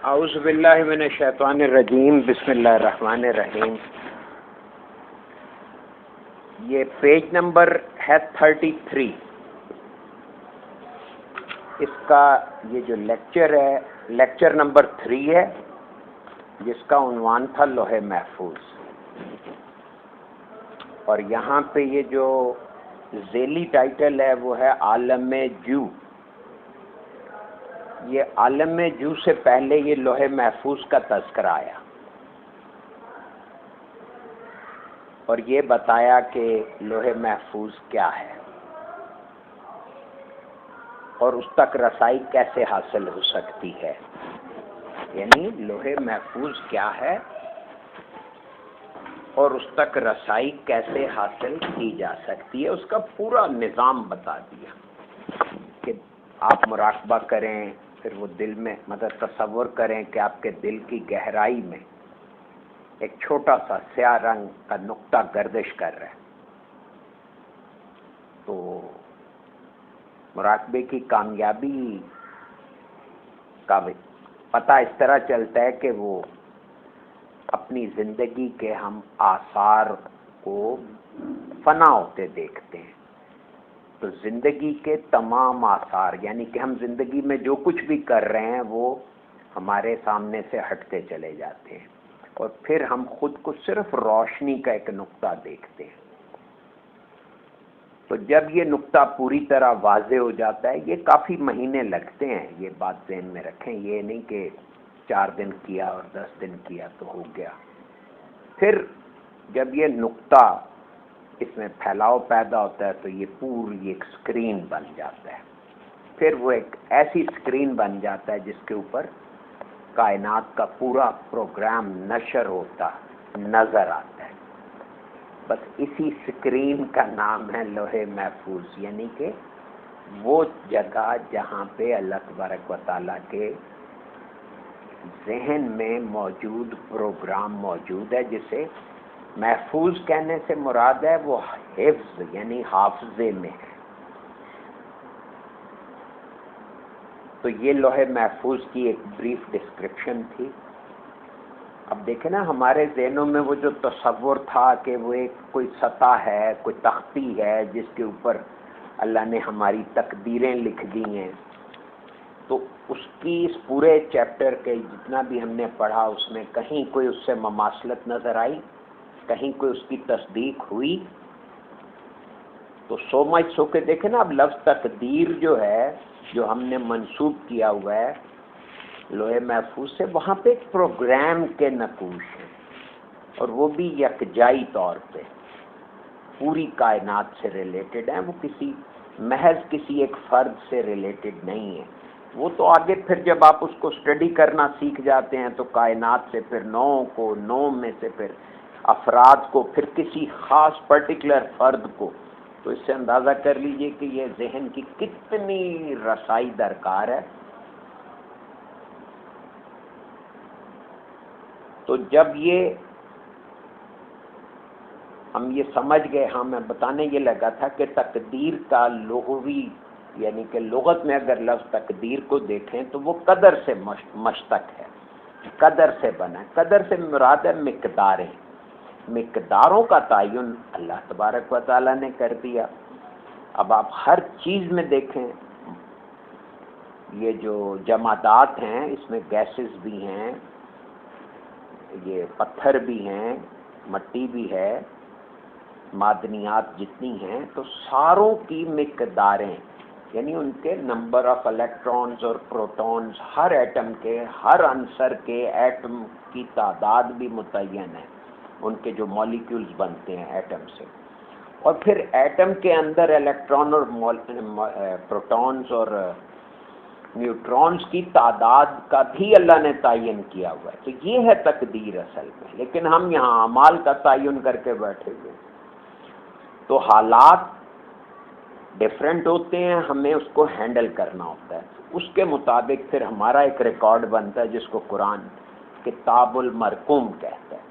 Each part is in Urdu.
اعوذ باللہ من الشیطان الرجیم، بسم اللہ الرحمن الرحیم۔ یہ پیج نمبر ہے 33۔ اس کا یہ جو لیکچر ہے، لیکچر نمبر 3 ہے، جس کا عنوان تھا لوح محفوظ۔ اور یہاں پہ یہ جو ذیلی ٹائٹل ہے وہ ہے عالم جو۔ یہ عالم جو سے پہلے یہ لوح محفوظ کا تذکرہ آیا اور یہ بتایا کہ لوح محفوظ کیا ہے اور اس تک رسائی کیسے حاصل ہو سکتی ہے، یعنی لوح محفوظ کیا ہے اور اس تک رسائی کیسے حاصل کی جا سکتی ہے، اس کا پورا نظام بتا دیا کہ آپ مراقبہ کریں، پھر وہ دل میں تصور کریں کہ آپ کے دل کی گہرائی میں ایک چھوٹا سا سیاہ رنگ کا نقطہ گردش کر رہا ہے۔ تو مراقبے کی کامیابی کا پتہ اس طرح چلتا ہے کہ وہ اپنی زندگی کے ہم آثار کو فنا ہوتے دیکھتے ہیں۔ تو زندگی کے تمام آثار، یعنی کہ ہم زندگی میں جو کچھ بھی کر رہے ہیں وہ ہمارے سامنے سے ہٹتے چلے جاتے ہیں، اور پھر ہم خود کو صرف روشنی کا ایک نقطہ دیکھتے ہیں۔ تو جب یہ نقطہ پوری طرح واضح ہو جاتا ہے، یہ کافی مہینے لگتے ہیں، یہ بات ذہن میں رکھیں، یہ نہیں کہ 4 دن کیا اور 10 دن کیا تو ہو گیا۔ پھر جب یہ نقطہ اس میں پھیلاؤ پیدا ہوتا ہے تو یہ پوری ایک سکرین بن جاتا ہے۔ پھر وہ ایک ایسی سکرین بن جاتا ہے جس کے اوپر کائنات کا پورا پروگرام نشر ہوتا نظر آتا ہے۔ بس اسی سکرین کا نام ہے لوح محفوظ، یعنی کہ وہ جگہ جہاں پہ اللہ تبارک و تعالیٰ کے ذہن میں موجود پروگرام موجود ہے، جسے محفوظ کہنے سے مراد ہے وہ حفظ، یعنی حافظے میں ہے۔ تو یہ لوح محفوظ کی ایک بریف ڈسکرپشن تھی۔ اب دیکھیں نا، ہمارے ذہنوں میں وہ جو تصور تھا کہ وہ ایک کوئی سطح ہے، کوئی تختی ہے جس کے اوپر اللہ نے ہماری تقدیریں لکھ دی ہیں، تو اس کی اس پورے چیپٹر کے جتنا بھی ہم نے پڑھا اس میں کہیں کوئی اس سے مماثلت نظر آئی، کہیں کوئی اس کی تصدیق ہوئی؟ تو سو مچ سو کے دیکھیں نا، اب لفظ تقدیر جو ہے، جو ہم نے منسوب کیا ہوا ہے لوح محفوظ سے، وہاں پہ ایک پروگرام کے نقوش ہیں، اور وہ بھی یکجائی طور پہ پوری کائنات سے ریلیٹڈ ہیں۔ وہ محض کسی ایک فرد سے ریلیٹڈ نہیں ہے۔ وہ تو آگے پھر جب آپ اس کو اسٹڈی کرنا سیکھ جاتے ہیں تو کائنات سے پھر نوع میں سے پھر افراد کو، پھر کسی خاص پرٹیکولر فرد کو، تو اس سے اندازہ کر لیجئے کہ یہ ذہن کی کتنی رسائی درکار ہے۔ تو جب ہم یہ سمجھ گئے، ہاں میں بتانے یہ لگا تھا کہ تقدیر کا لغوی، یعنی کہ لغت میں اگر لفظ تقدیر کو دیکھیں تو وہ قدر سے مشتق ہے، قدر سے بنا ہے۔ قدر سے مراد ہے مقداریں، مقداروں کا تعین اللہ تبارک و تعالیٰ نے کر دیا۔ اب آپ ہر چیز میں دیکھیں، یہ جو جمادات ہیں اس میں گیسز بھی ہیں، یہ پتھر بھی ہیں، مٹی بھی ہے، معدنیات جتنی ہیں، تو ساروں کی مقداریں، یعنی ان کے نمبر آف الیکٹرانز اور پروٹونز، ہر ایٹم کے، ہر عنصر کے ایٹم کی تعداد بھی متعین ہے، ان کے جو مالیکیولز بنتے ہیں ایٹم سے۔ اور پھر ایٹم کے اندر الیکٹران اور پروٹونز اور نیوٹرونز کی تعداد کا بھی اللہ نے تعین کیا ہوا ہے۔ تو یہ ہے تقدیر اصل میں، لیکن ہم یہاں اعمال کا تعین کر کے بیٹھے ہوئے۔ تو حالات ڈیفرنٹ ہوتے ہیں، ہمیں اس کو ہینڈل کرنا ہوتا ہے، اس کے مطابق پھر ہمارا ایک ریکارڈ بنتا ہے جس کو قرآن کتاب المرقوم کہتا ہے۔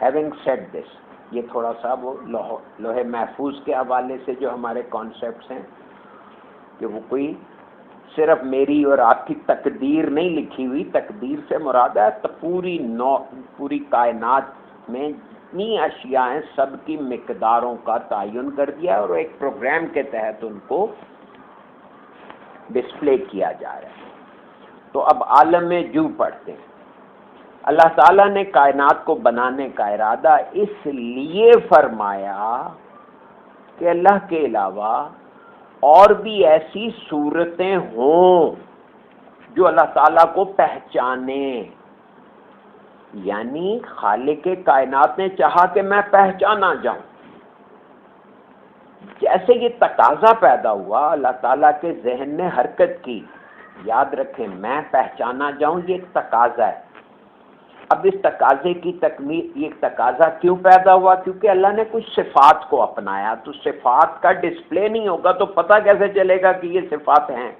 ہیونگ سیڈ دس، یہ تھوڑا سا وہ لوح محفوظ کے حوالے سے جو ہمارے کانسیپٹس ہیں کہ وہ کوئی صرف میری اور آپ کی تقدیر نہیں لکھی ہوئی، تقدیر سے مراد ہے تو پوری کائنات میں جتنی اشیاء ہیں سب کی مقداروں کا تعین کر دیا اور ایک پروگرام کے تحت ان کو ڈسپلے کیا جا رہا ہے۔ تو اب عالم جو پڑھتے ہیں، اللہ تعالیٰ نے کائنات کو بنانے کا ارادہ اس لیے فرمایا کہ اللہ کے علاوہ اور بھی ایسی صورتیں ہوں جو اللہ تعالیٰ کو پہچانیں، یعنی خالق کائنات نے چاہا کہ میں پہچانا جاؤں۔ جیسے یہ تقاضا پیدا ہوا، اللہ تعالیٰ کے ذہن نے حرکت کی، یاد رکھیں میں پہچانا جاؤں، یہ ایک تقاضا ہے۔ اب اس تقاضے کی تکمیل، یہ تقاضا کیوں پیدا ہوا؟ کیونکہ اللہ نے کچھ صفات کو اپنایا، تو صفات کا ڈسپلے نہیں ہوگا تو پتہ کیسے چلے گا کہ یہ صفات ہیں؟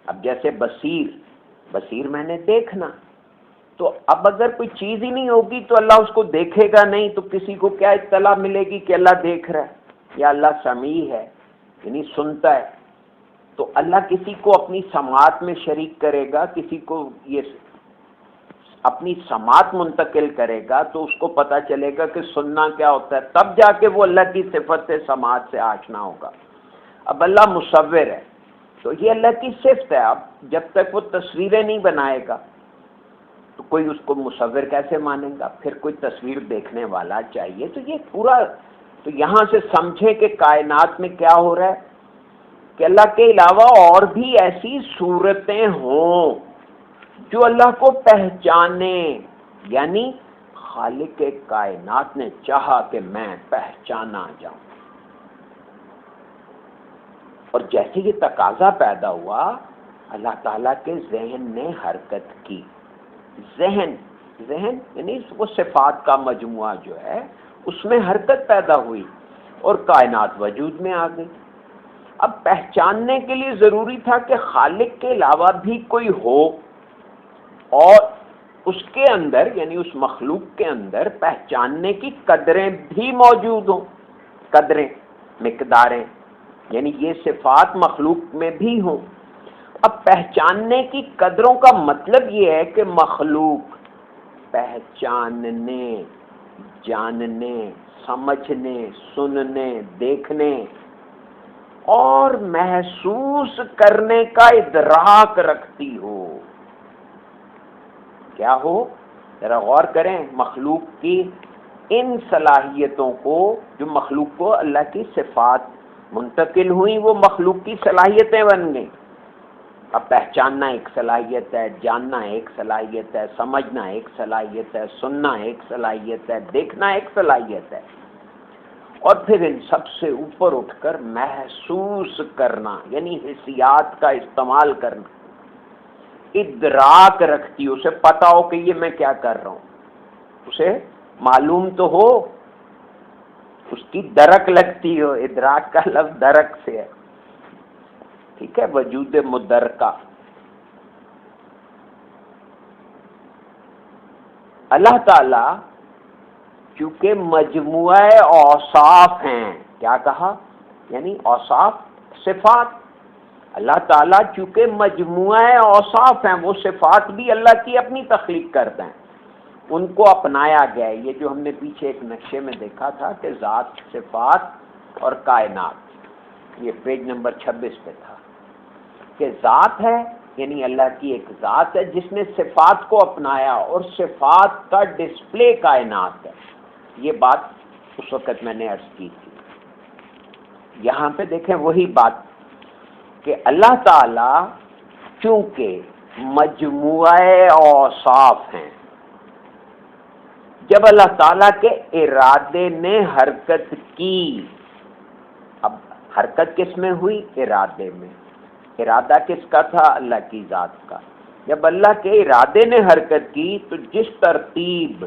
اب جیسے بصیر میں نے دیکھنا، تو اب اگر کوئی چیز ہی نہیں ہوگی تو اللہ اس کو دیکھے گا نہیں، تو کسی کو کیا اطلاع ملے گی کہ اللہ دیکھ رہا ہے یا اللہ سمیع ہے، یعنی سنتا ہے؟ تو اللہ کسی کو اپنی سماعت میں شریک کرے گا، کسی کو یہ اپنی سماعت منتقل کرے گا تو اس کو پتہ چلے گا کہ سننا کیا ہوتا ہے، تب جا کے وہ اللہ کی صفت سے سماعت سے آشنا ہوگا۔ اب اللہ مصور ہے تو یہ اللہ کی صفت ہے، اب جب تک وہ تصویریں نہیں بنائے گا تو کوئی اس کو مصور کیسے مانے گا؟ پھر کوئی تصویر دیکھنے والا چاہیے۔ تو یہ پورا، تو یہاں سے سمجھے کہ کائنات میں کیا ہو رہا ہے کہ اللہ کے علاوہ اور بھی ایسی صورتیں ہوں جو اللہ کو پہچانے، یعنی خالق کائنات نے چاہا کہ میں پہچانا جاؤں۔ اور جیسے یہ تقاضا پیدا ہوا، اللہ تعالیٰ کے ذہن نے حرکت کی۔ ذہن یعنی وہ صفات کا مجموعہ جو ہے اس میں حرکت پیدا ہوئی اور کائنات وجود میں آ گئی۔ اب پہچاننے کے لیے ضروری تھا کہ خالق کے علاوہ بھی کوئی ہو اور اس کے اندر، یعنی اس مخلوق کے اندر پہچاننے کی قدریں بھی موجود ہوں، قدریں، مقداریں، یعنی یہ صفات مخلوق میں بھی ہوں۔ اب پہچاننے کی قدروں کا مطلب یہ ہے کہ مخلوق پہچاننے، جاننے، سمجھنے، سننے، دیکھنے اور محسوس کرنے کا ادراک رکھتی ہو۔ کیا ہو؟ ذرا غور کریں، مخلوق کی ان صلاحیتوں کو، جو مخلوق کو اللہ کی صفات منتقل ہوئی، وہ مخلوق کی صلاحیتیں بن گئیں۔ اب پہچاننا ایک صلاحیت ہے، جاننا ایک صلاحیت ہے، سمجھنا ایک صلاحیت ہے، سننا ایک صلاحیت ہے، دیکھنا ایک صلاحیت ہے، اور پھر ان سب سے اوپر اٹھ کر محسوس کرنا، یعنی حسیات کا استعمال کرنا، ادراک رکھتی، اسے پتا ہو کہ یہ میں کیا کر رہا ہوں، اسے معلوم تو ہو، اس کی درک لگتی ہو۔ ادراک کا لفظ درک سے ہے، ٹھیک ہے، وجود مدرکہ۔ اللہ تعالی چونکہ مجموعہ اوصاف ہیں، کیا کہا؟ یعنی اوصاف، صفات۔ اللہ تعالیٰ چونکہ مجموعہ اوصاف ہیں، وہ صفات بھی اللہ کی اپنی تخلیق کرتے ہیں، ان کو اپنایا گیا ہے۔ یہ جو ہم نے پیچھے ایک نقشے میں دیکھا تھا کہ ذات، صفات اور کائنات، یہ پیج نمبر 26 پہ تھا کہ ذات ہے، یعنی اللہ کی ایک ذات ہے جس نے صفات کو اپنایا اور صفات کا ڈسپلے کائنات ہے۔ یہ بات اس وقت میں نے عرض کی تھی۔ یہاں پہ دیکھیں وہی بات کہ اللہ تعالی چونکہ مجموعہ اوصاف ہیں، جب اللہ تعالیٰ کے ارادے نے حرکت کی، اب حرکت کس میں ہوئی؟ ارادے میں۔ ارادہ کس کا تھا؟ اللہ کی ذات کا۔ جب اللہ کے ارادے نے حرکت کی تو جس ترتیب،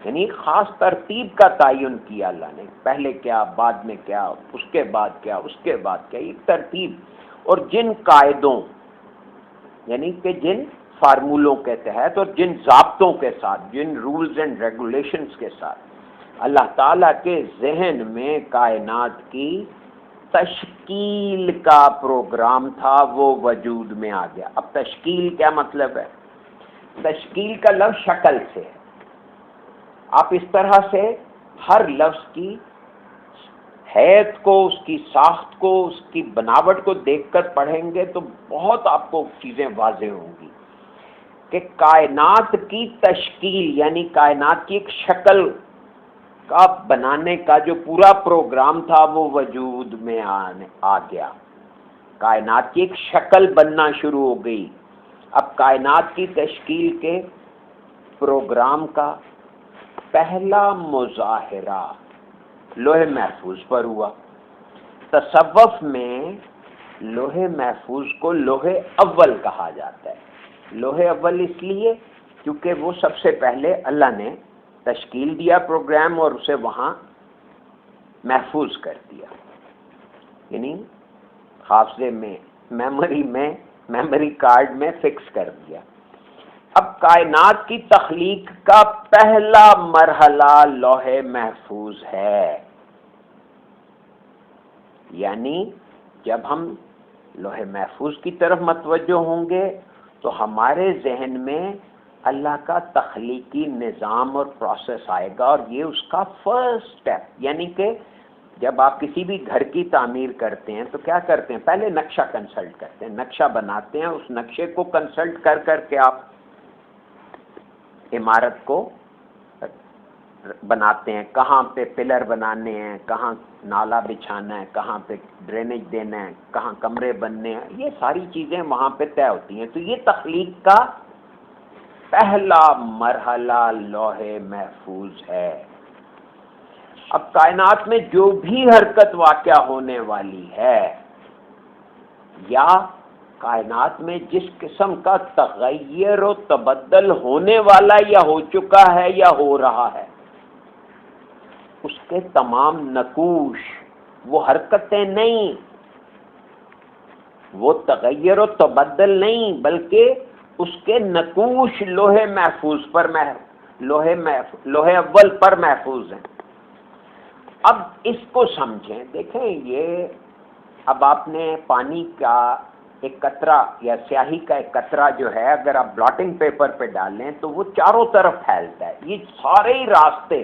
یعنی خاص ترتیب کا تعین کیا اللہ نے، پہلے کیا، بعد میں کیا، اس کے بعد کیا، اس کے بعد کیا، ایک ترتیب، اور جن قاعدوں، یعنی کہ جن فارمولوں کے تحت اور جن ضابطوں کے ساتھ، جن رولز اینڈ ریگولیشنز کے ساتھ اللہ تعالیٰ کے ذہن میں کائنات کی تشکیل کا پروگرام تھا وہ وجود میں آ گیا۔ اب تشکیل کیا مطلب ہے؟ تشکیل کا لفظ شکل سے ہے۔ آپ اس طرح سے ہر لفظ کی حیت کو، اس کی ساخت کو، اس کی بناوٹ کو دیکھ کر پڑھیں گے تو بہت آپ کو چیزیں واضح ہوں گی کہ کائنات کی تشکیل یعنی کائنات کی ایک شکل کا بنانے کا جو پورا پروگرام تھا وہ وجود میں آ گیا۔ کائنات کی ایک شکل بننا شروع ہو گئی۔ اب کائنات کی تشکیل کے پروگرام کا پہلا مظاہرہ لوح محفوظ پر ہوا۔ تصوف میں لوح محفوظ کو لوح اول کہا جاتا ہے۔ لوح اول اس لیے کیونکہ وہ سب سے پہلے اللہ نے تشکیل دیا پروگرام اور اسے وہاں محفوظ کر دیا، یعنی حافظے میں، میموری کارڈ میں فکس کر دیا۔ اب کائنات کی تخلیق کا پہلا مرحلہ لوح محفوظ ہے، یعنی جب ہم لوح محفوظ کی طرف متوجہ ہوں گے تو ہمارے ذہن میں اللہ کا تخلیقی نظام اور پروسیس آئے گا، اور یہ اس کا فرسٹ سٹیپ، یعنی کہ جب آپ کسی بھی گھر کی تعمیر کرتے ہیں تو کیا کرتے ہیں؟ پہلے نقشہ کنسلٹ کرتے ہیں، نقشہ بناتے ہیں، اس نقشے کو کنسلٹ کر کر کے آپ عمارت کو بناتے ہیں، کہاں پہ پلر بنانے ہیں، کہاں نالا بچھانا ہے، کہاں پہ ڈرینیج دینا ہے، کہاں کمرے بننے ہیں، یہ ساری چیزیں وہاں پہ طے ہوتی ہیں۔ تو یہ تخلیق کا پہلا مرحلہ لوح محفوظ ہے۔ اب کائنات میں جو بھی حرکت واقع ہونے والی ہے یا کائنات میں جس قسم کا تغیر و تبدل ہونے والا یا ہو چکا ہے یا ہو رہا ہے، اس کے تمام نقوش، وہ حرکتیں نہیں، وہ تغیر و تبدل نہیں، بلکہ اس کے نقوش لوح محفوظ پر لوح اول پر محفوظ ہیں۔ اب اس کو سمجھیں، دیکھیں یہ اب آپ نے پانی کا ایک قطرہ یا سیاہی کا ایک قطرہ جو ہے اگر آپ بلاٹنگ پیپر پہ ڈالیں تو وہ چاروں طرف پھیلتا ہے، یہ سارے ہی راستے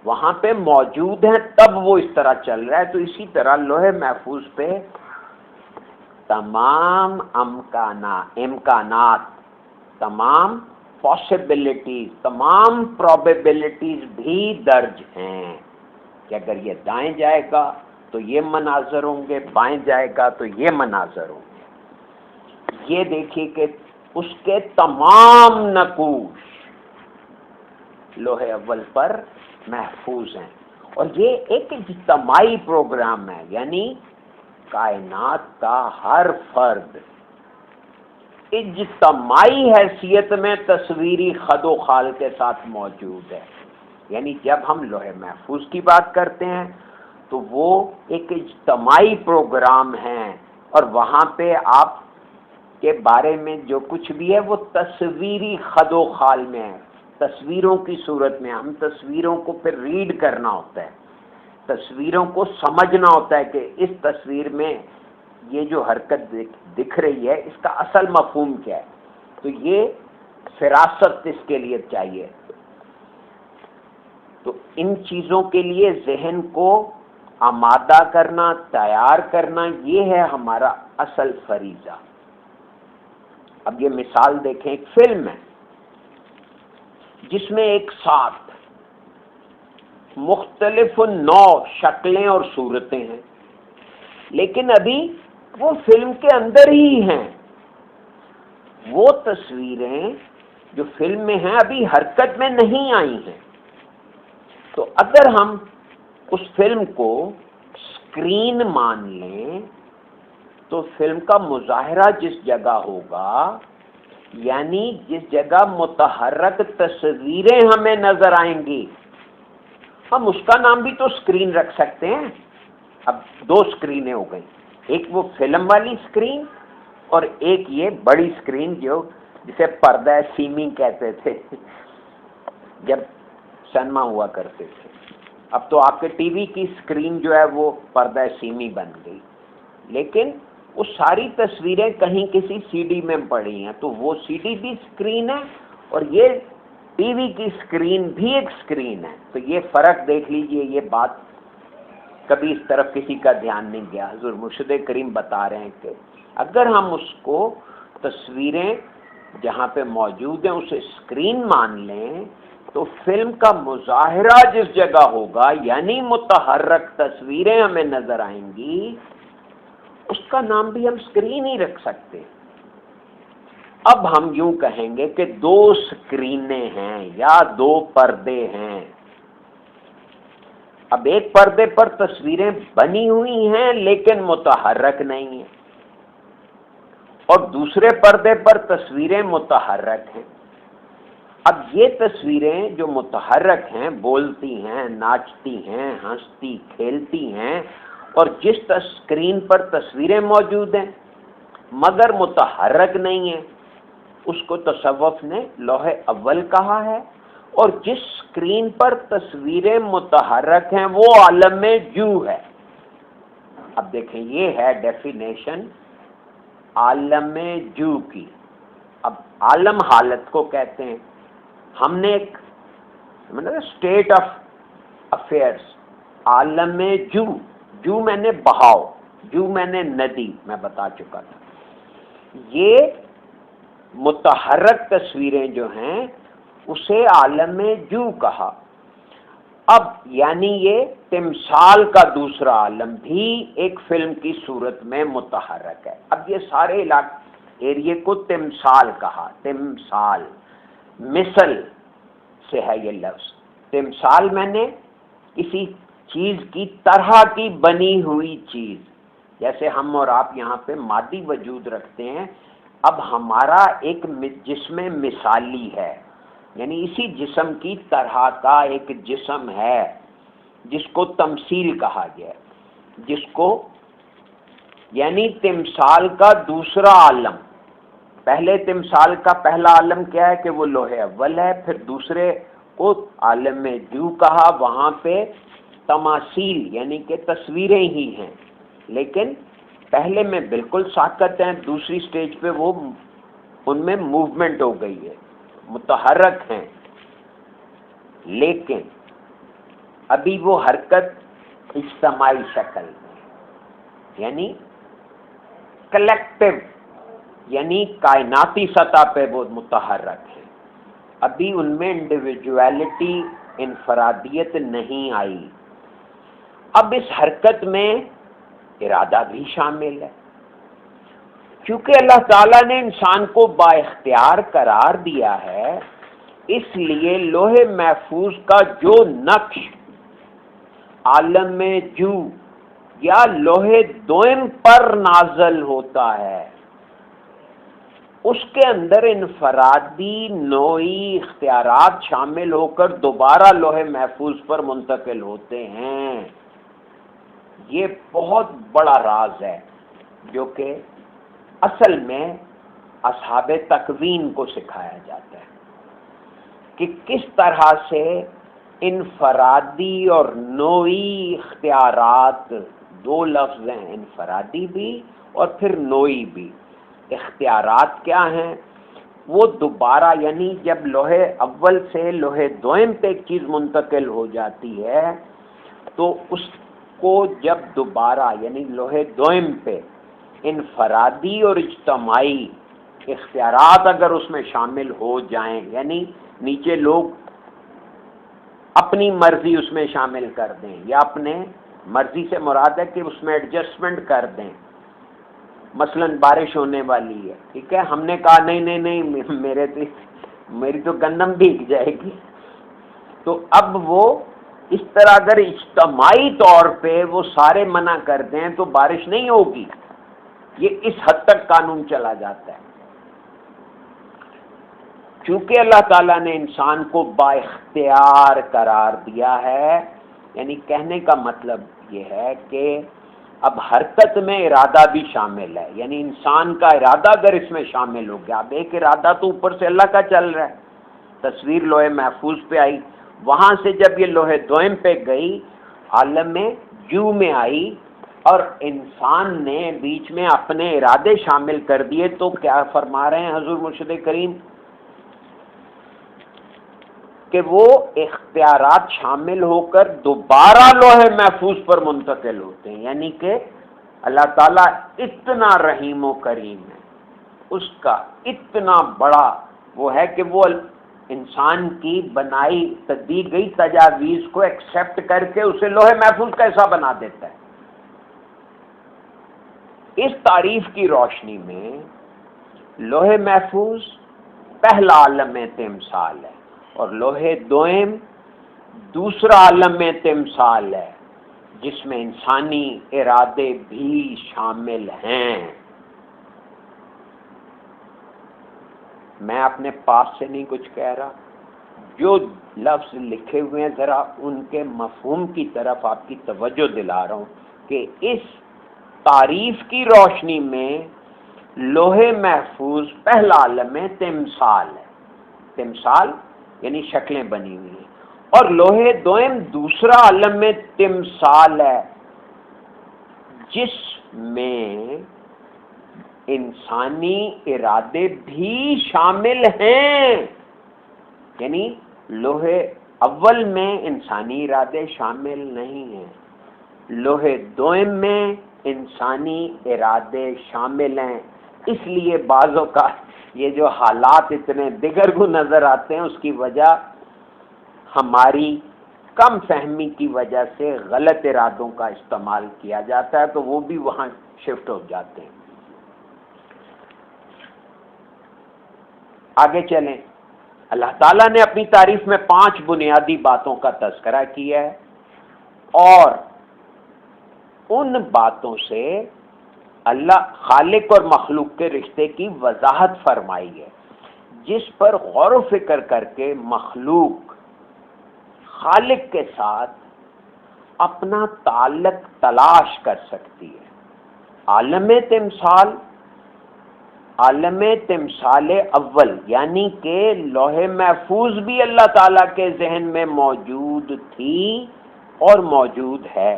وہاں پہ موجود ہیں تب وہ اس طرح چل رہا ہے۔ تو اسی طرح لوح محفوظ پہ تمام امکانات، تمام پاسبلٹیز، تمام پروبیبلٹیز بھی درج ہیں کہ اگر یہ دائیں جائے گا تو یہ مناظر ہوں گے، بائیں جائے گا تو یہ مناظر ہوں گے۔ یہ دیکھیے کہ اس کے تمام نقوش لوح اول پر محفوظ ہیں، اور یہ ایک اجتماعی پروگرام ہے، یعنی کائنات کا ہر فرد اجتماعی حیثیت میں تصویری خد و خال کے ساتھ موجود ہے۔ یعنی جب ہم لوح محفوظ کی بات کرتے ہیں تو وہ ایک اجتماعی پروگرام ہے، اور وہاں پہ آپ کے بارے میں جو کچھ بھی ہے وہ تصویری خد و خال میں ہے، تصویروں کی صورت میں۔ ہم تصویروں کو پھر ریڈ کرنا ہوتا ہے، تصویروں کو سمجھنا ہوتا ہے کہ اس تصویر میں یہ جو حرکت دکھ رہی ہے اس کا اصل مفہوم کیا ہے۔ تو یہ فراست اس کے لیے چاہیے۔ تو ان چیزوں کے لیے ذہن کو آمادہ کرنا، تیار کرنا، یہ ہے ہمارا اصل فریضہ۔ اب یہ مثال دیکھیں، ایک فلم ہے جس میں ایک ساتھ مختلف نوع شکلیں اور صورتیں ہیں، لیکن ابھی وہ فلم کے اندر ہی ہیں۔ وہ تصویریں جو فلم میں ہیں ابھی حرکت میں نہیں آئی ہیں۔ تو اگر ہم اس فلم کو اسکرین مان لیں تو فلم کا مظاہرہ جس جگہ ہوگا، یعنی جس جگہ متحرک تصویریں ہمیں نظر آئیں گی، ہم اس کا نام بھی تو اسکرین رکھ سکتے ہیں۔ اب دو اسکرینیں ہو گئیں، ایک وہ فلم والی اسکرین اور ایک یہ بڑی اسکرین جو جسے پردہ سیمی کہتے تھے جب سنیما ہوا کرتے تھے۔ اب تو آپ کے ٹی وی کی اسکرین جو ہے وہ پردہ سیمی بن گئی۔ لیکن وہ ساری تصویریں کہیں کسی سی ڈی میں پڑی ہیں، تو وہ سی ڈی بھی اسکرین ہے اور یہ ٹی وی کی اسکرین بھی ایک اسکرین ہے. تو یہ فرق دیکھ لیجئے. یہ بات کبھی اس طرف کسی کا دھیان نہیں گیا. حضور مرشد کریم بتا رہے ہیں کہ اگر ہم اس کو تصویریں جہاں پہ موجود ہیں اسے اسکرین مان لیں تو فلم کا مظاہرہ جس جگہ ہوگا یعنی متحرک تصویریں ہمیں نظر آئیں گی، اس کا نام بھی ہم اسکرین ہی رکھ سکتے. اب ہم یوں کہیں گے کہ دو اسکرینیں ہیں یا دو پردے ہیں. اب ایک پردے پر تصویریں بنی ہوئی ہیں لیکن متحرک نہیں ہیں، اور دوسرے پردے پر تصویریں متحرک ہیں. اب یہ تصویریں جو متحرک ہیں، بولتی ہیں، ناچتی ہیں، ہنستی کھیلتی ہیں، اور جس اسکرین پر تصویریں موجود ہیں مگر متحرک نہیں ہیں، اس کو تصوف نے لوح اول کہا ہے. اور جس اسکرین پر تصویریں متحرک ہیں وہ عالم جو ہے. اب دیکھیں یہ ہے ڈیفینیشن عالم جو کی. اب عالم حالت کو کہتے ہیں. ہم نے ایک اسٹیٹ آف افیئرس، عالم جو میں نے بہاؤ، جو میں نے ندی، میں بتا چکا تھا. یہ متحرک تصویریں جو ہیں اسے عالم جو کہا. اب یعنی یہ تمثال کا دوسرا عالم بھی ایک فلم کی صورت میں متحرک ہے. اب یہ سارے ایریے کو تمثال کہا. تمثال مثل سے ہے یہ لفظ. تمثال میں نے کسی چیز کی طرح کی بنی ہوئی چیز، جیسے ہم اور آپ یہاں پہ مادی وجود رکھتے ہیں. اب ہمارا ایک جسم مثالی ہے، یعنی اسی جسم کی طرح کا ایک جسم ہے جس کو تمثیل کہا گیا ہے، جس کو یعنی تمثال کا دوسرا عالم. پہلے تمثال کا پہلا عالم کیا ہے کہ وہ لوح اول ہے، پھر دوسرے کو عالم جو کہا. وہاں پہ تماثیل یعنی کہ تصویریں ہی ہیں، لیکن پہلے میں بالکل ساکت ہیں، دوسری سٹیج پہ وہ ان میں موومنٹ ہو گئی ہے، متحرک ہیں. لیکن ابھی وہ حرکت اجتماعی شکل میں، یعنی کلیکٹیو، یعنی کائناتی سطح پہ وہ متحرک ہیں. ابھی ان میں انڈیویجویلٹی، انفرادیت نہیں آئی. اب اس حرکت میں ارادہ بھی شامل ہے، کیونکہ اللہ تعالیٰ نے انسان کو با اختیار قرار دیا ہے. اس لیے لوح محفوظ کا جو نقش عالم جو یا لوح دوئم پر نازل ہوتا ہے اس کے اندر انفرادی نوعی اختیارات شامل ہو کر دوبارہ لوح محفوظ پر منتقل ہوتے ہیں. یہ بہت بڑا راز ہے جو کہ اصل میں اصحاب تکوین کو سکھایا جاتا ہے کہ کس طرح سے انفرادی اور نوعی اختیارات، دو لفظ ہیں، انفرادی بھی اور پھر نوعی بھی. اختیارات کیا ہیں؟ وہ دوبارہ یعنی جب لوح اول سے لوح دوئم پہ ایک چیز منتقل ہو جاتی ہے تو اس کو جب دوبارہ یعنی لوح دوئم پہ انفرادی اور اجتماعی اختیارات اگر اس میں شامل ہو جائیں، یعنی نیچے لوگ اپنی مرضی اس میں شامل کر دیں یا اپنے مرضی سے مراد ہے کہ اس میں ایڈجسٹمنٹ کر دیں. مثلا بارش ہونے والی ہے، ٹھیک ہے، ہم نے کہا نہیں میری تو گندم بھیگ جائے گی. تو اب وہ اس طرح اگر اجتماعی طور پہ وہ سارے منع کر دیں تو بارش نہیں ہوگی. یہ اس حد تک قانون چلا جاتا ہے. چونکہ اللہ تعالیٰ نے انسان کو با اختیار قرار دیا ہے، یعنی کہنے کا مطلب یہ ہے کہ اب حرکت میں ارادہ بھی شامل ہے، یعنی انسان کا ارادہ اگر اس میں شامل ہو گیا. اب ایک ارادہ تو اوپر سے اللہ کا چل رہا ہے، تصویر لوح محفوظ پہ آئی، وہاں سے جب یہ لوح دوئم پہ گئی، عالم جو میں آئی، اور انسان نے بیچ میں اپنے ارادے شامل کر دیے تو کیا فرما رہے ہیں حضور مرشد کریم کہ وہ اختیارات شامل ہو کر دوبارہ لوح محفوظ پر منتقل ہوتے ہیں. یعنی کہ اللہ تعالیٰ اتنا رحیم و کریم ہے، اس کا اتنا بڑا وہ ہے کہ وہ انسان کی بنائی دی گئی تجاویز کو ایکسیپٹ کر کے اسے لوح محفوظ کا حصہ بنا دیتا ہے. اس تعریف کی روشنی میں لوح محفوظ پہلا عالم تمثال ہے اور لوح دوئم دوسرا عالم تمثال ہے جس میں انسانی ارادے بھی شامل ہیں. میں اپنے پاس سے نہیں کچھ کہہ رہا، جو لفظ لکھے ہوئے ہیں ذرا ان کے مفہوم کی طرف آپ کی توجہ دلا رہا ہوں کہ اس تعریف کی روشنی میں لوح محفوظ پہلا عالم تمثال ہے. تمثال یعنی شکلیں بنی ہوئی ہیں، اور لوح دوئم دوسرا عالم تمثال ہے جس میں انسانی ارادے بھی شامل ہیں. یعنی لوح اول میں انسانی ارادے شامل نہیں ہیں، لوح دوئم میں انسانی ارادے شامل ہیں. اس لیے بعض اوقات یہ جو حالات اتنے دگرگوں نظر آتے ہیں اس کی وجہ ہماری کم فہمی کی وجہ سے غلط ارادوں کا استعمال کیا جاتا ہے، تو وہ بھی وہاں شفٹ ہو جاتے ہیں. آگے چلیں. اللہ تعالیٰ نے اپنی تعریف میں 5 بنیادی باتوں کا تذکرہ کیا ہے اور ان باتوں سے اللہ خالق اور مخلوق کے رشتے کی وضاحت فرمائی ہے جس پر غور و فکر کر کے مخلوق خالق کے ساتھ اپنا تعلق تلاش کر سکتی ہے. عالم تمثال اول یعنی کہ لوح محفوظ بھی اللہ تعالیٰ کے ذہن میں موجود تھی اور موجود ہے.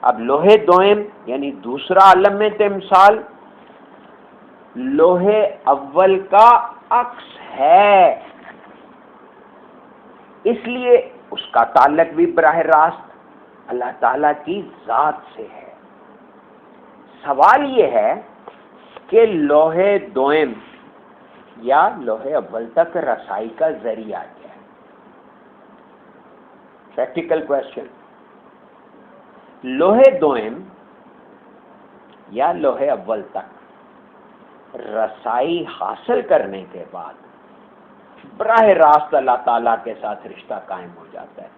اب لوح دوئم یعنی دوسرا عالم تمثال لوح اول کا عکس ہے، اس لیے اس کا تعلق بھی براہ راست اللہ تعالیٰ کی ذات سے ہے. سوال یہ ہے کہ لوح دوئم یا لوح اول تک رسائی کا ذریعہ کیا ہے؟ Practical question. لوح دوئم یا لوح اول تک رسائی حاصل کرنے کے بعد براہ راست اللہ تعالیٰ کے ساتھ رشتہ قائم ہو جاتا ہے.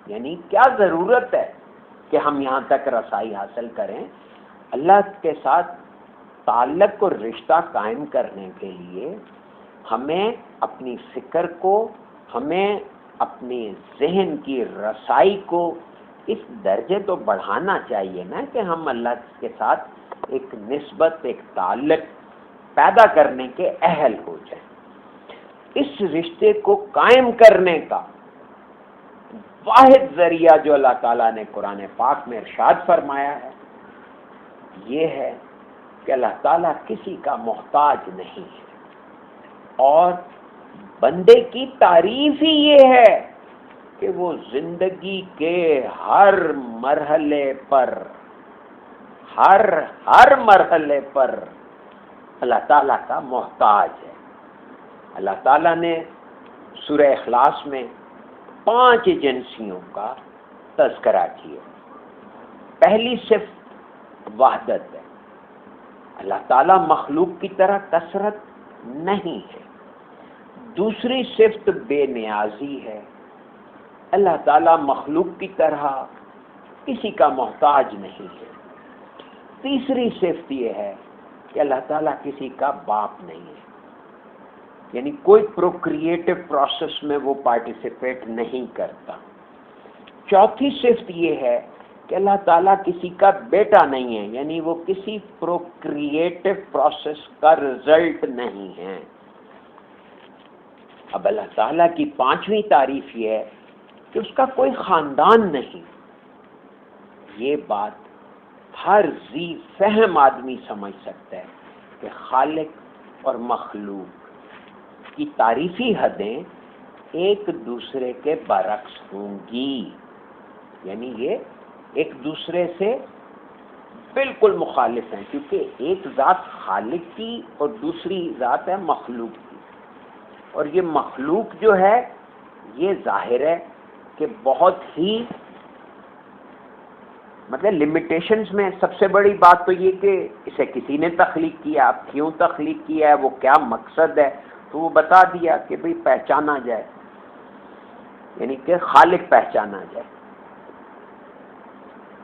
یعنی کیا ضرورت ہے کہ ہم یہاں تک رسائی حاصل کریں؟ اللہ کے ساتھ تعلق اور رشتہ قائم کرنے کے لیے ہمیں اپنی فکر کو، ہمیں اپنی ذہن کی رسائی کو اس درجے تو بڑھانا چاہیے نا کہ ہم اللہ کے ساتھ ایک نسبت، ایک تعلق پیدا کرنے کے اہل ہو جائیں. اس رشتے کو قائم کرنے کا واحد ذریعہ جو اللہ تعالیٰ نے قرآن پاک میں ارشاد فرمایا ہے یہ ہے کہ اللہ تعالیٰ کسی کا محتاج نہیں ہے، اور بندے کی تعریف ہی یہ ہے کہ وہ زندگی کے ہر مرحلے پر اللہ تعالیٰ کا محتاج ہے. اللہ تعالیٰ نے سورہ اخلاص میں 5 ایجنسیوں کا تذکرہ کیا. پہلی صفت وحدت ہے. اللہ تعالیٰ مخلوق کی طرح کثرت نہیں ہے. دوسری صفت بے نیازی ہے. اللہ تعالیٰ مخلوق کی طرح کسی کا محتاج نہیں ہے. تیسری صفت یہ ہے کہ اللہ تعالیٰ کسی کا باپ نہیں ہے، یعنی کوئی پروکریٹو پروسیس میں وہ پارٹیسپیٹ نہیں کرتا. چوتھی صفت یہ ہے کہ اللہ تعالیٰ کسی کا بیٹا نہیں ہے، یعنی وہ کسی پروکریٹو پروسیس کا رزلٹ نہیں ہے. اب اللہ تعالیٰ کی 5ویں تعریف یہ ہے کہ اس کا کوئی خاندان نہیں. یہ بات ہر ذی فہم آدمی سمجھ سکتا ہے کہ خالق اور مخلوق کی تعریفی حدیں ایک دوسرے کے برعکس ہوں گی، یعنی یہ ایک دوسرے سے بالکل مخالف ہیں، کیونکہ ایک ذات خالق کی اور دوسری ذات ہے مخلوق کی، اور یہ مخلوق جو ہے یہ ظاہر ہے کہ بہت ہی مطلب لمیٹیشنز میں سب سے بڑی بات تو یہ کہ اسے کسی نے تخلیق کیا، اب کیوں تخلیق کیا ہے، وہ کیا مقصد ہے، تو وہ بتا دیا کہ بھئی پہچانا جائے، یعنی کہ خالق پہچانا جائے،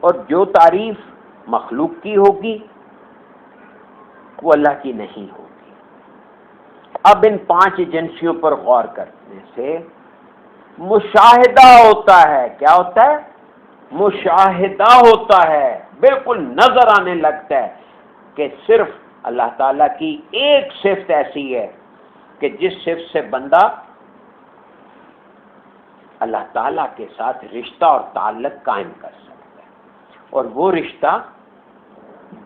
اور جو تعریف مخلوق کی ہوگی وہ اللہ کی نہیں ہوگی۔ اب ان 5 ایجنسیوں پر غور کرنے سے مشاہدہ ہوتا ہے، کیا ہوتا ہے؟ مشاہدہ ہوتا ہے، بالکل نظر آنے لگتا ہے کہ صرف اللہ تعالیٰ کی ایک صفت ایسی ہے کہ جس صفت سے بندہ اللہ تعالیٰ کے ساتھ رشتہ اور تعلق قائم کر سکتا ہے، اور وہ رشتہ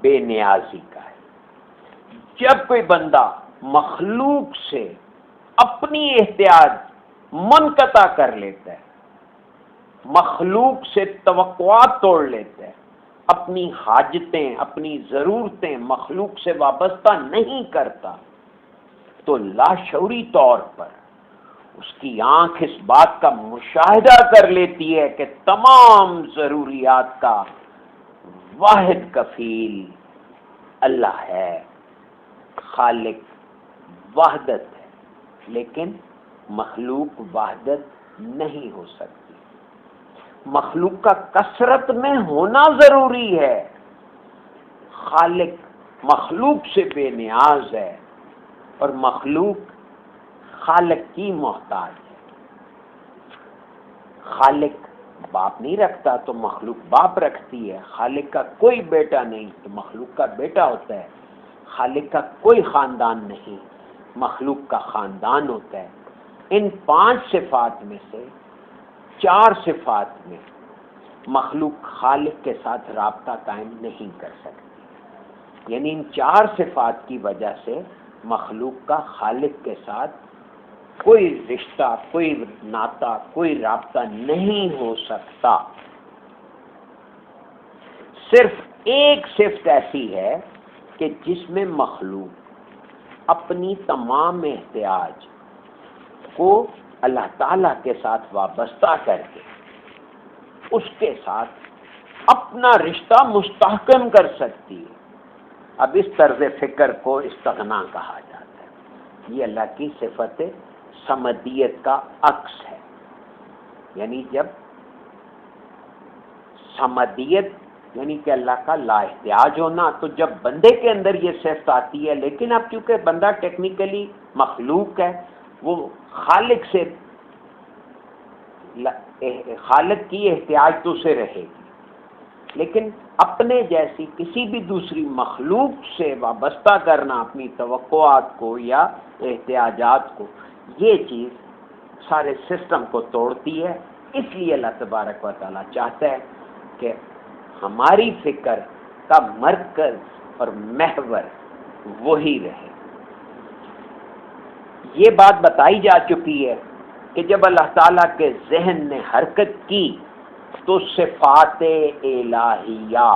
بے نیازی کا ہے۔ جب کوئی بندہ مخلوق سے اپنی احتیاج منقطع کر لیتا ہے، مخلوق سے توقعات توڑ لیتا ہے، اپنی حاجتیں اپنی ضرورتیں مخلوق سے وابستہ نہیں کرتا، تو لاشعوری طور پر اس کی آنکھ اس بات کا مشاہدہ کر لیتی ہے کہ تمام ضروریات کا واحد کفیل اللہ ہے، خالق وحدت ہے، لیکن مخلوق وحدت نہیں ہو سکتی۔ مخلوق کا کثرت میں ہونا ضروری ہے، خالق مخلوق سے بے نیاز ہے اور مخلوق خالق کی محتاج ہے۔ خالق باپ نہیں رکھتا تو مخلوق باپ رکھتی ہے، خالق کا کوئی بیٹا نہیں تو مخلوق کا بیٹا ہوتا ہے، خالق کا کوئی خاندان نہیں مخلوق کا خاندان ہوتا ہے۔ ان 5 صفات میں سے 4 صفات میں مخلوق خالق کے ساتھ رابطہ قائم نہیں کر سکتی، یعنی ان 4 صفات کی وجہ سے مخلوق کا خالق کے ساتھ کوئی رشتہ، کوئی ناطہ، کوئی رابطہ نہیں ہو سکتا۔ صرف ایک صفت ایسی ہے کہ جس میں مخلوق اپنی تمام احتیاج کو اللہ تعالیٰ کے ساتھ وابستہ کر کے اس کے ساتھ اپنا رشتہ مستحکم کر سکتی ہے۔ اب اس طرز فکر کو استغنا کہا جاتا ہے، یہ اللہ کی صفت صمدیت کا عکس ہے، یعنی جب صمدیت یعنی کہ اللہ کا لا احتیاج ہونا، تو جب بندے کے اندر یہ صفت آتی ہے، لیکن اب چونکہ بندہ ٹیکنیکلی مخلوق ہے، وہ خالق سے خالق کی احتیاج تو سے رہے گی، لیکن اپنے جیسی کسی بھی دوسری مخلوق سے وابستہ کرنا اپنی توقعات کو یا احتیاجات کو، یہ چیز سارے سسٹم کو توڑتی ہے۔ اس لیے اللہ تبارک و تعالیٰ چاہتا ہے کہ ہماری فکر کا مرکز اور محور وہی رہے۔ یہ بات بتائی جا چکی ہے کہ جب اللہ تعالیٰ کے ذہن نے حرکت کی تو صفات الہیہ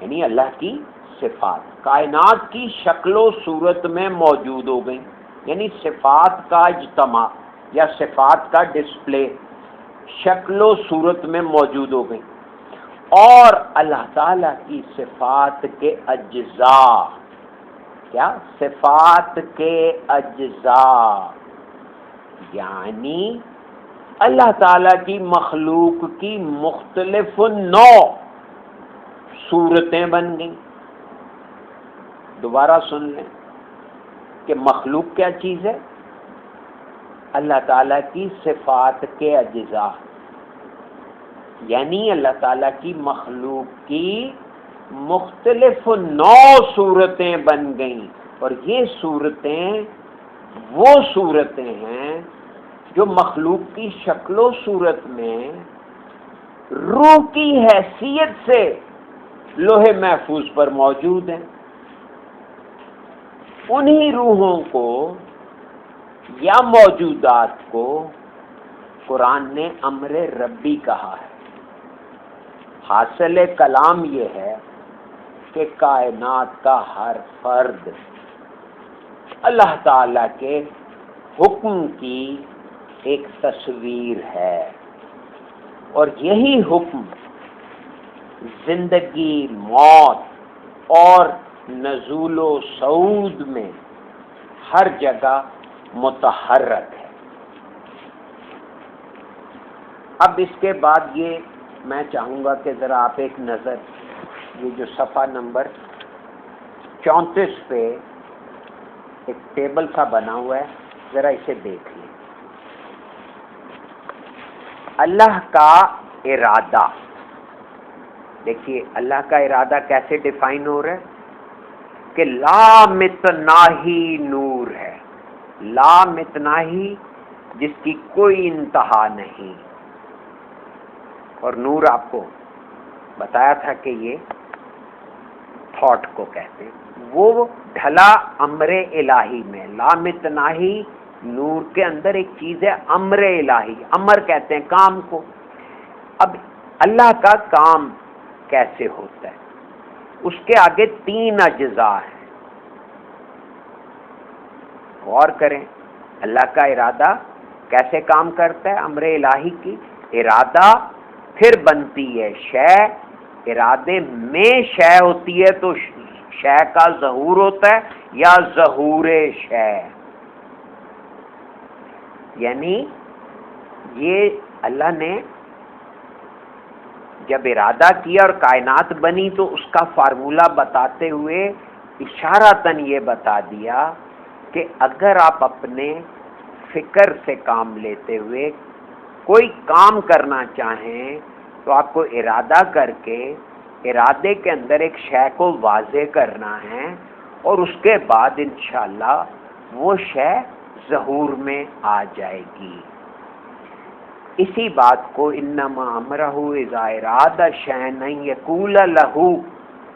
یعنی اللہ کی صفات کائنات کی شکل و صورت میں موجود ہو گئیں، یعنی صفات کا اجتماع یا صفات کا ڈسپلے شکل و صورت میں موجود ہو گئیں، اور اللہ تعالیٰ کی صفات کے اجزاء، کیا صفات کے اجزاء یعنی اللہ تعالیٰ کی مخلوق کی مختلف نوع صورتیں بن گئیں۔ دوبارہ سن لیں کہ مخلوق کیا چیز ہے؟ اللہ تعالیٰ کی صفات کے اجزاء، یعنی اللہ تعالیٰ کی مخلوق کی مختلف نوع صورتیں بن گئیں، اور یہ صورتیں وہ صورتیں ہیں جو مخلوق کی شکل و صورت میں روح کی حیثیت سے لوح محفوظ پر موجود ہیں. انہی روحوں کو یا موجودات کو قرآن نے امر ربی کہا ہے. حاصل کلام یہ ہے کہ کائنات کا ہر فرد اللہ تعالی کے حکم کی ایک تصویر ہے، اور یہی حکم زندگی، موت اور نزول و صعود میں ہر جگہ متحرک ہے. اب اس کے بعد یہ میں چاہوں گا کہ ذرا آپ ایک نظر یہ جو صفحہ نمبر 34 پہ ایک ٹیبل سا بنا ہوا ہے، ذرا اسے دیکھ لیں. اللہ کا ارادہ، دیکھیے اللہ کا ارادہ کیسے ڈیفائن ہو رہا ہے کہ لا متناہی نور ہے. لا متناہی جس کی کوئی انتہا نہیں. اور نور آپ کو بتایا تھا کہ یہ تھاٹ کو کہتے ہیں، وہ ڈھلا امر الہی میں. لا متناہی نور کے اندر ایک چیز ہے امر الہی. امر کہتے ہیں کام کو. اب اللہ کا کام کیسے ہوتا ہے؟ اس کے آگے 3 اجزاء ہیں. غور کریں اللہ کا ارادہ کیسے کام کرتا ہے. امر الہی کی ارادہ، پھر بنتی ہے شے. ارادے میں شے ہوتی ہے تو شے کا ظہور ہوتا ہے یا ظہور شے. یعنی یہ اللہ نے جب ارادہ کیا اور کائنات بنی تو اس کا فارمولہ بتاتے ہوئے اشارتاً یہ بتا دیا کہ اگر آپ اپنے فکر سے کام لیتے ہوئے کوئی کام کرنا چاہیں تو آپ کو ارادہ کر کے ارادے کے اندر ایک شے کو واضح کرنا ہے، اور اس کے بعد انشاءاللہ وہ شے ظہور میں آ جائے گی. اسی بات کو انما امرہ اذا اراد شیئا ان یقول لہ،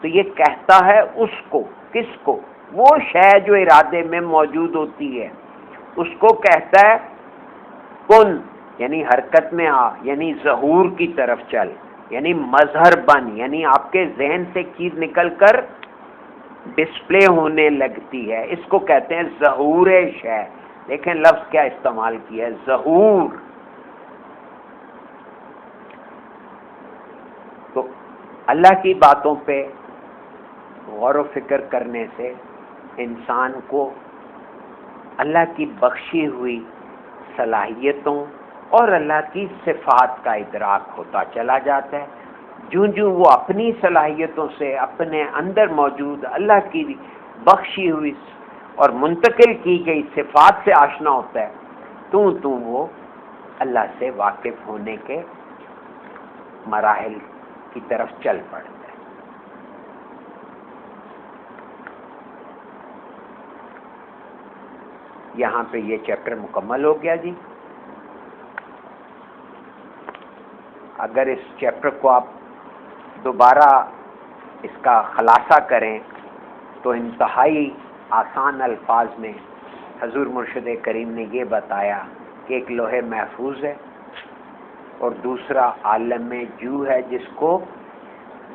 تو یہ کہتا ہے اس کو، کس کو؟ وہ شے جو ارادے میں موجود ہوتی ہے اس کو کہتا ہے کن، یعنی حرکت میں آ، یعنی ظہور کی طرف چل، یعنی مظہر بن، یعنی آپ کے ذہن سے چیز نکل کر ڈسپلے ہونے لگتی ہے. اس کو کہتے ہیں ظہور شے. دیکھیں لفظ کیا استعمال کیا ہے، ظہور. تو اللہ کی باتوں پہ غور و فکر کرنے سے انسان کو اللہ کی بخشی ہوئی صلاحیتوں اور اللہ کی صفات کا ادراک ہوتا چلا جاتا ہے. جوں جوں وہ اپنی صلاحیتوں سے اپنے اندر موجود اللہ کی بخشی ہوئی اور منتقل کی گئی صفات سے آشنا ہوتا ہے تو وہ اللہ سے واقف ہونے کے مراحل کی طرف چل پڑتا ہے. یہاں پہ یہ چیپٹر مکمل ہو گیا جی. اگر اس چیپٹر کو آپ دوبارہ اس کا خلاصہ کریں تو انتہائی آسان الفاظ میں حضور مرشد کریم نے یہ بتایا کہ ایک لوح محفوظ ہے اور دوسرا عالم جو ہے، جس کو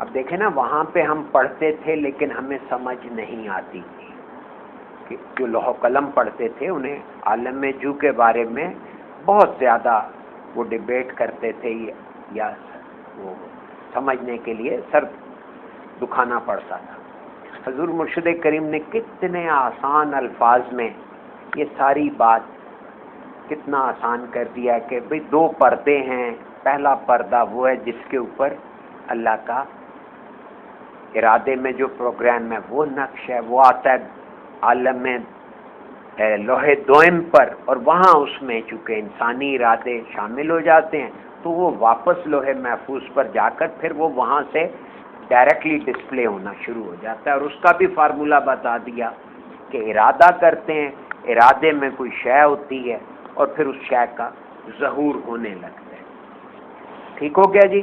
اب دیکھیں نا وہاں پہ ہم پڑھتے تھے لیکن ہمیں سمجھ نہیں آتی تھی کہ جو لوح قلم پڑھتے تھے انہیں عالم جو کے بارے میں بہت زیادہ وہ ڈیبیٹ کرتے تھے یا وہ سمجھنے کے لیے سر دکھانا پڑتا تھا. حضور مرشد کریم نے کتنے آسان الفاظ میں یہ ساری بات کتنا آسان کر دیا کہ بھئی 2 پردے ہیں. پہلا پردہ وہ ہے جس کے اوپر اللہ کا ارادے میں جو پروگرام ہے وہ نقش ہے، وہ آتا ہے عالم لوح دوئم پر، اور وہاں اس میں چونکہ انسانی ارادے شامل ہو جاتے ہیں تو وہ واپس لوح محفوظ پر جا کر پھر وہ وہاں سے ڈائریکٹلی ڈسپلے ہونا شروع ہو جاتا ہے. اور اس کا بھی فارمولہ بتا دیا کہ ارادہ کرتے ہیں، ارادے میں کوئی شے ہوتی ہے اور پھر اس شے کا ظہور ہونے لگتا ہے. ٹھیک ہو گیا جی؟